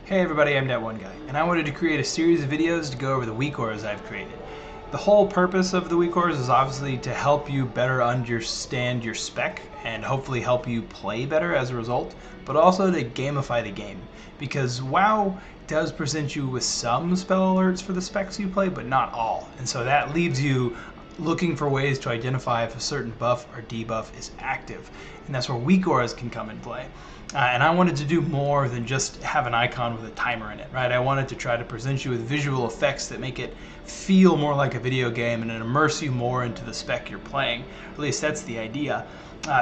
Hey everybody, I'm that one guy, and I wanted to create a series of videos to go over the Weakauras I've created. The whole purpose of the Weakauras is obviously to help you better understand your spec and hopefully help you play better as a result, but also to gamify the game. Because WoW does present you with some spell alerts for the specs you play, but not all. And so that leaves you looking for ways to identify if a certain buff or debuff is active. And that's where Weakauras can come in play. And I wanted to do more than just have an icon with a timer in it, right? I wanted to try to present you with visual effects that make it feel more like a video game and immerse you more into the spec you're playing. At least that's the idea.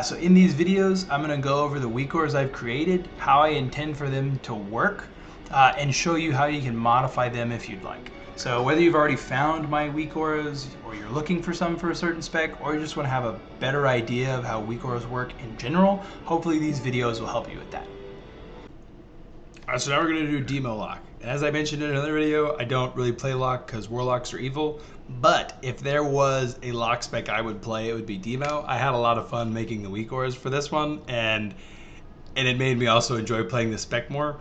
So in these videos, I'm going to go over the Weakauras I've created, how I intend for them to work, and show you how you can modify them if you'd like. So whether you've already found my Weakauras, or you're looking for some for a certain spec, or you just want to have a better idea of how Weakauras work in general, hopefully these videos will help you with that. Alright, so now we're going to do Demo Lock. And as I mentioned in another video, I don't really play Lock because Warlocks are evil, but if there was a Lock spec I would play, it would be Demo. I had a lot of fun making the Weakauras for this one, and it made me also enjoy playing the spec more.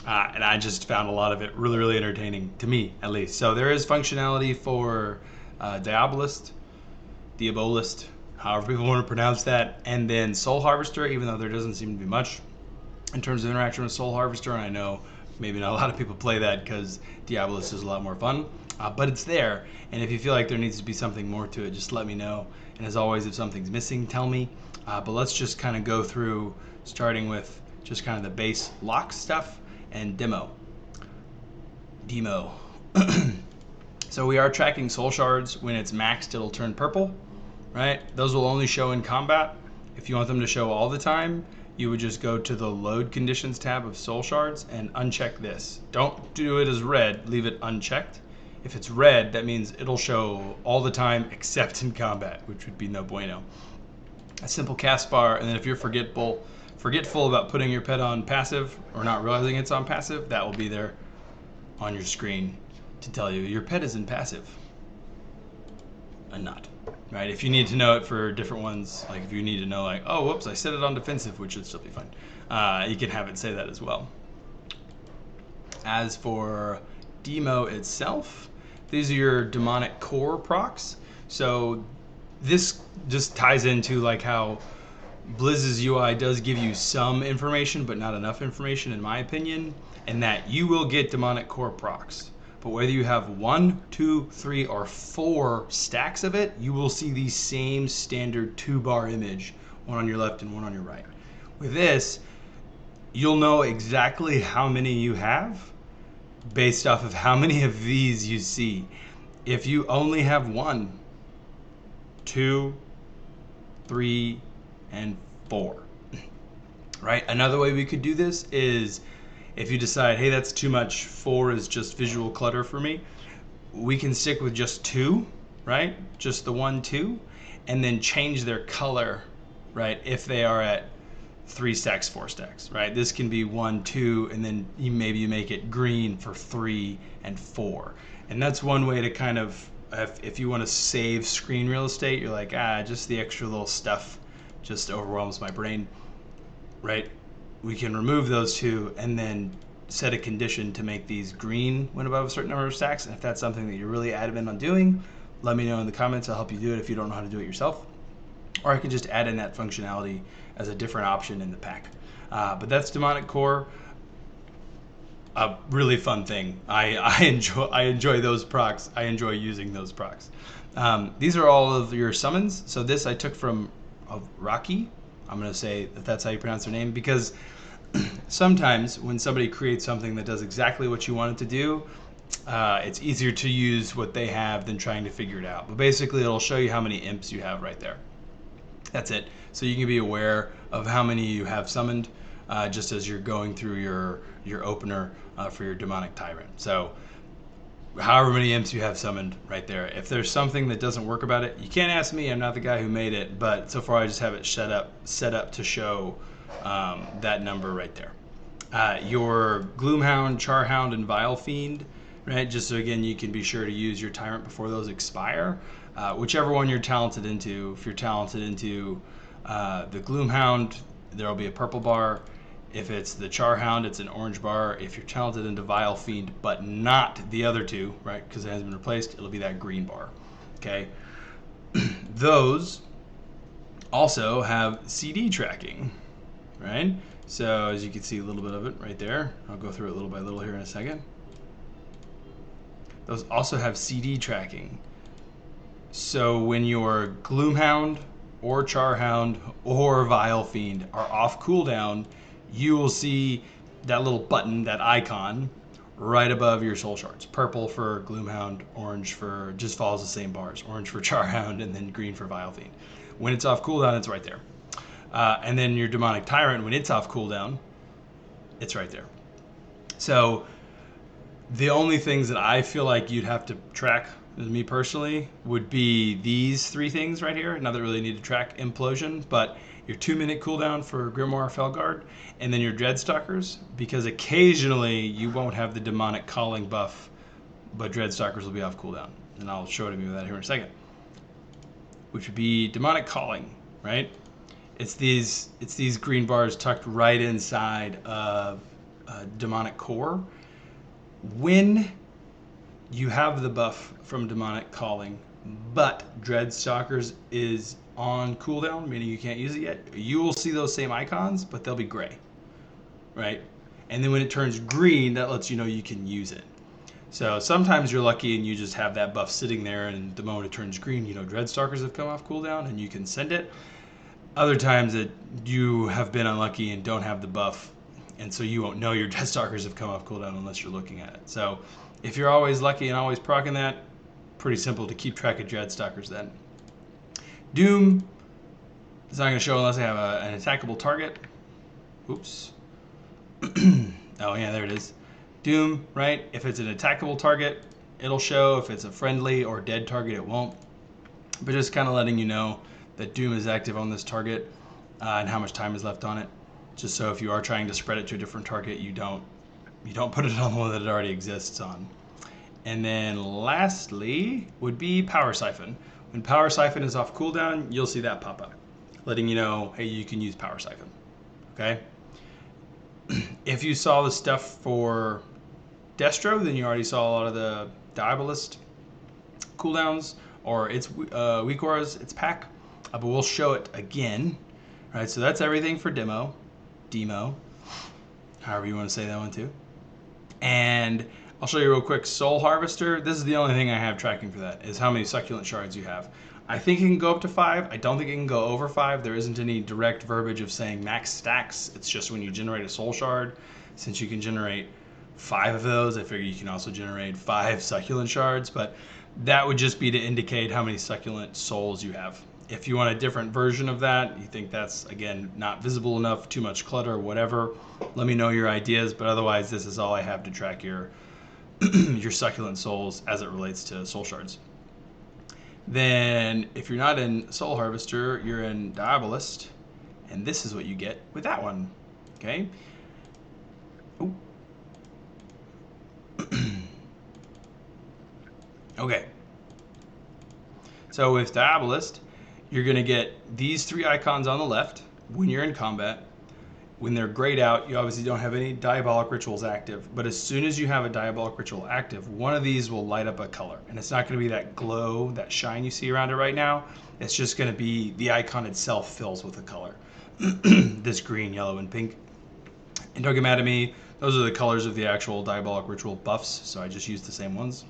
And I just found a lot of it really entertaining, to me at least. So there is functionality for Diabolist, however people want to pronounce that, and then Soul Harvester, even though there doesn't seem to be much in terms of interaction with Soul Harvester, and I know maybe not a lot of people play that because Diabolist is a lot more fun, but it's there, and if you feel like there needs to be something more to it, just let me know, and as always, if something's missing, tell me, but let's just kind of go through, starting with just kind of the base lock stuff, and Demo. So we are tracking soul shards. When it's maxed, it'll turn purple, right? Those will only show in combat. If you want them to show all the time, you would just go to the load conditions tab of soul shards and uncheck this. Don't do it as red, leave it unchecked. If it's red, that means it'll show all the time except in combat, which would be no bueno. A simple cast bar, and then if you're forgetful about putting your pet on passive or not realizing it's on passive, that will be there on your screen to tell you your pet is in passive and not, right? If you need to know it for different ones, like if you need to know like, oh, whoops, I set it on defensive, which should still be fine. You can have it say that as well. As for Demo itself, these are your demonic core procs. So this just ties into like how Blizz's UI does give you some information, but not enough information in my opinion, and that you will get demonic core procs. But whether you have 1, 2, 3, or 4 stacks of it, you will see the same standard 2-bar image, one on your left and one on your right. With this, you'll know exactly how many you have based off of how many of these you see. If you only have 1, 2, 3, and 4, right? Another way we could do this is if you decide, hey, that's too much, 4 is just visual clutter for me, we can stick with just 2, right? Just the 1, 2, and then change their color, right? If they are at 3 stacks, 4 stacks, right? This can be 1, 2, and then maybe you make it green for 3 and 4. And that's one way to kind of, if you want to save screen real estate, you're like, just the extra little stuff just overwhelms my brain, right? We can remove those 2 and then set a condition to make these green when above a certain number of stacks. And if that's something that you're really adamant on doing, let me know in the comments. I'll help you do it if you don't know how to do it yourself. Or I can just add in that functionality as a different option in the pack. But that's Demonic Core. A really fun thing. I enjoy those procs. I enjoy using those procs. These are all of your summons. So this I took from Rocky. I'm going to say that that's how you pronounce their name, because sometimes when somebody creates something that does exactly what you want it to do, it's easier to use what they have than trying to figure it out. But basically it'll show you how many imps you have right there. That's it. So you can be aware of how many you have summoned just as you're going through your opener for your demonic tyrant. So however many imps you have summoned right there. If there's something that doesn't work about it, you can't ask me. I'm not the guy who made it, but so far I just have it set up to show that number right there. Your Gloomhound, Charhound, and Vile Fiend, right? Just so again you can be sure to use your tyrant before those expire. Whichever one you're talented into. If you're talented into the Gloomhound, there will be a purple bar. If it's the Charhound, it's an orange bar. If you're talented into Vile Fiend, but not the other two, right, because it hasn't been replaced, it'll be that green bar. Okay. Those also have CD tracking, right? So as you can see a little bit of it right there. I'll go through it little by little here in a second. Those also have CD tracking. So when your Gloomhound or Charhound or Vile Fiend are off cooldown, you will see that little button, that icon, right above your soul shards. Purple for Gloomhound, orange for, just follows the same bars. Orange for Charhound, and then green for Vile Fiend. When it's off cooldown, it's right there. And then your Demonic Tyrant, when it's off cooldown, it's right there. So the only things that I feel like you'd have to track, me personally, would be these three things right here. Not that really need to track Implosion, but your 2-minute cooldown for Grimoire Felguard, and then your Dreadstalkers, because occasionally you won't have the Demonic Calling buff, but Dreadstalkers will be off cooldown. And I'll show it to you with that here in a second. Which would be Demonic Calling, right? It's these green bars tucked right inside of Demonic Core. When you have the buff from Demonic Calling, but Dreadstalkers is on cooldown, meaning you can't use it yet, you will see those same icons, but they'll be gray, right? And then when it turns green, that lets you know you can use it. So sometimes you're lucky and you just have that buff sitting there, and the moment it turns green, you know Dreadstalkers have come off cooldown and you can send it. Other times that you have been unlucky and don't have the buff, and so you won't know your Dreadstalkers have come off cooldown unless you're looking at it. So if you're always lucky and always proccing that, pretty simple to keep track of Dreadstalkers then. Doom is not going to show unless I have an attackable target. Oops. Oh yeah, there it is. Doom, right? If it's an attackable target, it'll show. If it's a friendly or dead target, it won't. But just kind of letting you know that Doom is active on this target and how much time is left on it. Just so if you are trying to spread it to a different target, you don't put it on the one that it already exists on. And then lastly would be Power Siphon. When Power Siphon is off cooldown, you'll see that pop up, letting you know, hey, you can use Power Siphon. Okay? If you saw the stuff for Destro, then you already saw a lot of the Diabolist cooldowns, or its Weakauras, its pack. But we'll show it again. Right, so that's everything for Demo, however you want to say that one too. And I'll show you real quick Soul Harvester. This is the only thing I have tracking for that, is how many Succulent Shards you have. I think it can go up to 5. I don't think it can go over 5. There isn't any direct verbiage of saying max stacks. It's just when you generate a Soul Shard. Since you can generate 5 of those, I figure you can also generate 5 Succulent Shards, but that would just be to indicate how many Succulent Souls you have. If you want a different version of that, you think that's, again, not visible enough, too much clutter, whatever, let me know your ideas. But otherwise, this is all I have to track your your Succulent Souls as it relates to Soul Shards. Then, if you're not in Soul Harvester, you're in Diabolist, and this is what you get with that one. Okay? Ooh. Okay. So with Diabolist, you're going to get these 3 icons on the left when you're in combat. When they're grayed out, you obviously don't have any Diabolic Rituals active. But as soon as you have a Diabolic Ritual active, one of these will light up a color. And it's not going to be that glow, that shine you see around it right now. It's just going to be the icon itself fills with a color. This green, yellow, and pink. And don't get mad at me. Those are the colors of the actual Diabolic Ritual buffs. So I just used the same ones.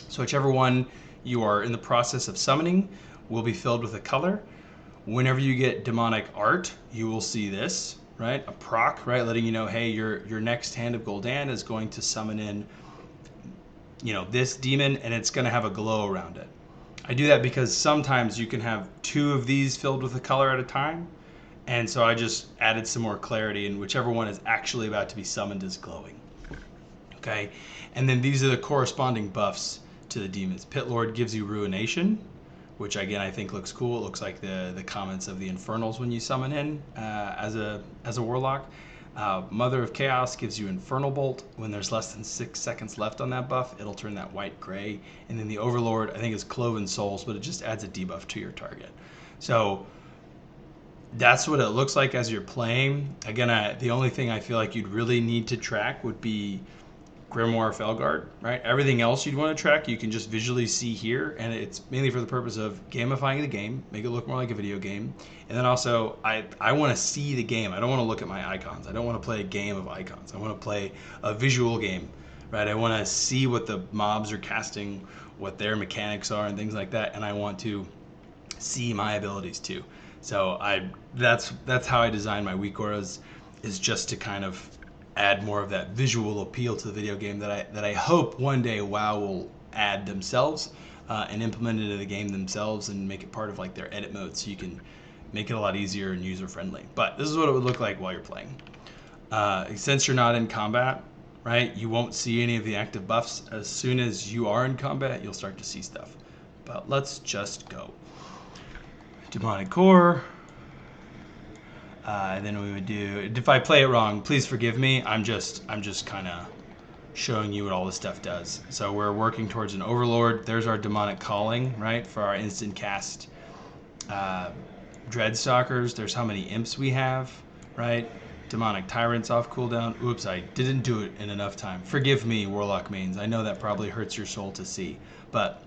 So whichever one you are in the process of summoning will be filled with a color. Whenever you get demonic art, you will see this, right? A proc, right? Letting you know, hey, your next Hand of Gul'dan is going to summon in, you know, this demon, and it's going to have a glow around it. I do that because sometimes you can have 2 of these filled with a color at a time, and so I just added some more clarity, and whichever one is actually about to be summoned is glowing. Okay, and then these are the corresponding buffs to the demons. Pit Lord gives you Ruination, which again I think looks cool. It looks like the comments of the Infernals when you summon in as a warlock. Mother of Chaos gives you Infernal Bolt. When there's less than 6 seconds left on that buff, it'll turn that white-gray. And then the Overlord, I think, is Cloven Souls, but it just adds a debuff to your target. So that's what it looks like as you're playing. Again, the only thing I feel like you'd really need to track would be Grimoire Felguard, right? Everything else you'd want to track, you can just visually see here, and it's mainly for the purpose of gamifying the game, make it look more like a video game. And then also, I want to see the game. I don't want to look at my icons. I don't want to play a game of icons. I want to play a visual game, right? I want to see what the mobs are casting, what their mechanics are, and things like that. And I want to see my abilities too. So that's how I design my Weakauras, is just to kind of add more of that visual appeal to the video game that I hope one day WoW will add themselves and implement it into the game themselves and make it part of like their edit mode, so you can make it a lot easier and user friendly. But this is what it would look like while you're playing. Since you're not in combat, right, you won't see any of the active buffs. As soon as you are in combat, you'll start to see stuff. But let's just go. Demonic Core. And then we would do, if I play it wrong, please forgive me. I'm just kind of showing you what all this stuff does. So we're working towards an Overlord. There's our Demonic Calling, right, for our instant cast Dreadstalkers. There's how many imps we have, right? Demonic Tyrants off cooldown. Oops, I didn't do it in enough time. Forgive me, Warlock mains. I know that probably hurts your soul to see, but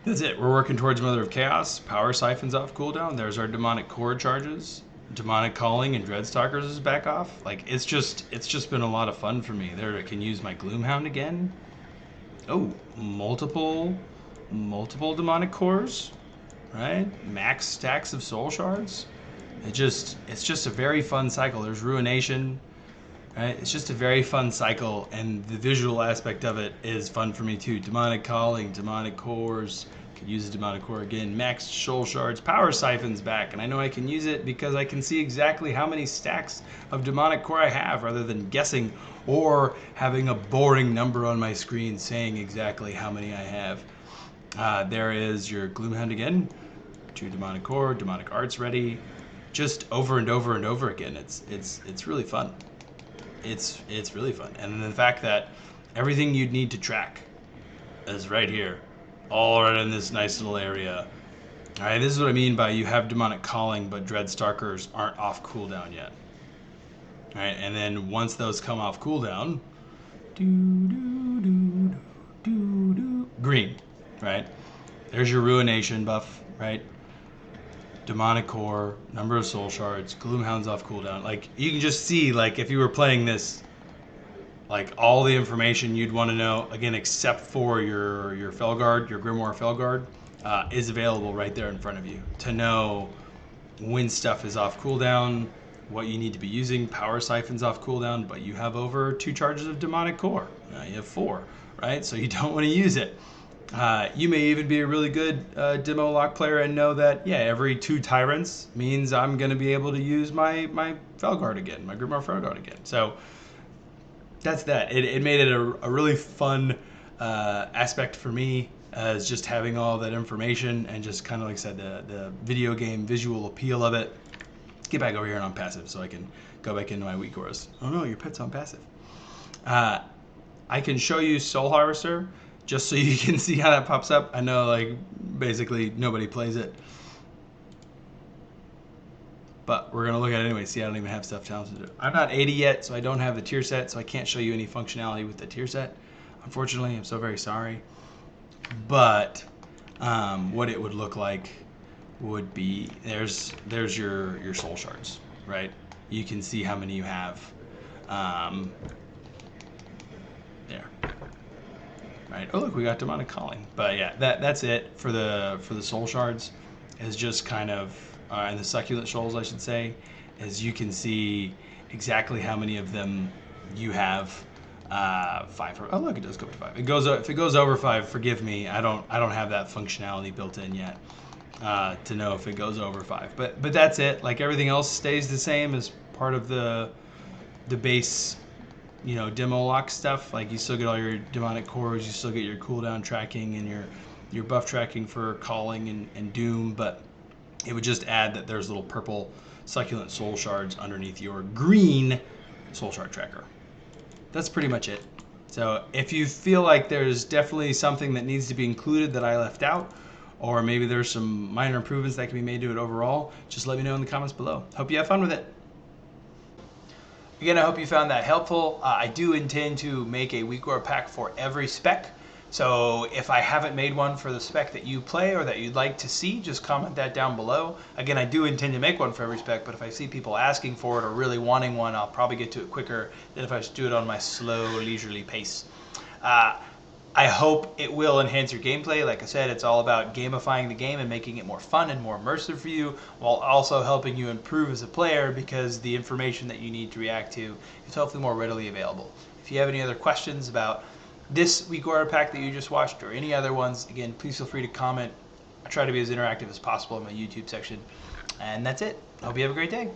that's it. We're working towards Mother of Chaos. Power Siphons off cooldown. There's our Demonic Core charges. Demonic Calling and Dreadstalkers is back off. Like, it's just been a lot of fun for me. There, I can use my Gloomhound again. Oh, multiple Demonic Cores, right? Max stacks of Soul Shards. It's just a very fun cycle. There's Ruination, right? It's just a very fun cycle, and the visual aspect of it is fun for me too. Demonic Calling, Demonic Cores, could use a Demonic Core again, Max Soul Shards, Power Siphon's back, and I know I can use it because I can see exactly how many stacks of Demonic Core I have, rather than guessing or having a boring number on my screen saying exactly how many I have. There is your Gloomhound again, 2 Demonic Core, Demonic Arts ready, just over and over and over again. It's really fun. It's really fun. And then the fact that everything you'd need to track is right here, all right in this nice little area. All right, this is what I mean by you have Demonic Calling, but Dreadstalkers aren't off cooldown yet. All right, and then once those come off cooldown, green, right? There's your Ruination buff, right? Demonic Core, number of Soul Shards, Gloomhound's off cooldown. Like, you can just see, like, if you were playing this, like, all the information you'd want to know, again, except for your Felguard, your Grimoire Felguard, is available right there in front of you to know when stuff is off cooldown, what you need to be using. Power Siphon's off cooldown, but you have over 2 charges of Demonic Core. You have 4, right? So you don't want to use it. You may even be a really good demo lock player and know that, yeah, every 2 Tyrants means I'm going to be able to use my Felguard again, my Grimoire Felguard again. So that's that. It made it a really fun aspect for me, as just having all that information and just kind of, like I said, the video game visual appeal of it. Get back over here and on passive so I can go back into my Weakauras. Oh no, your pet's on passive. I can show you Soul Harvester, just so you can see how that pops up. I know, like, basically nobody plays it, but we're gonna look at it anyway. See, I don't even have stuff challenged to do. I'm not 80 yet, so I don't have the tier set, so I can't show you any functionality with the tier set. Unfortunately, I'm so very sorry. But what it would look like would be, there's your Soul Shards, right? You can see how many you have. There. Right. Oh look, we got Demonic Calling. But yeah, that's it for the Soul Shards. Is just kind of and the Succulent Shoals, I should say, is you can see exactly how many of them you have. 5. Oh look, it does go up to 5. It goes, if it goes over 5, forgive me. I don't have that functionality built in yet to know if it goes over 5. But that's it. Like, everything else stays the same as part of the base, you know, demo lock stuff. Like, you still get all your Demonic Cores, you still get your cooldown tracking and your buff tracking for Calling and Doom, but it would just add that there's little purple Succulent Soul Shards underneath your green Soul Shard tracker. That's pretty much it. So if you feel like there's definitely something that needs to be included that I left out, or maybe there's some minor improvements that can be made to it overall, just let me know in the comments below. Hope you have fun with it. Again, I hope you found that helpful. I do intend to make a Weakura pack for every spec. So if I haven't made one for the spec that you play or that you'd like to see, just comment that down below. Again, I do intend to make one for every spec, but if I see people asking for it or really wanting one, I'll probably get to it quicker than if I just do it on my slow, leisurely pace. I hope it will enhance your gameplay. Like I said, it's all about gamifying the game and making it more fun and more immersive for you, while also helping you improve as a player because the information that you need to react to is hopefully more readily available. If you have any other questions about this Weakura pack that you just watched or any other ones, again, please feel free to comment. I try to be as interactive as possible in my YouTube section. And that's it. I hope you have a great day.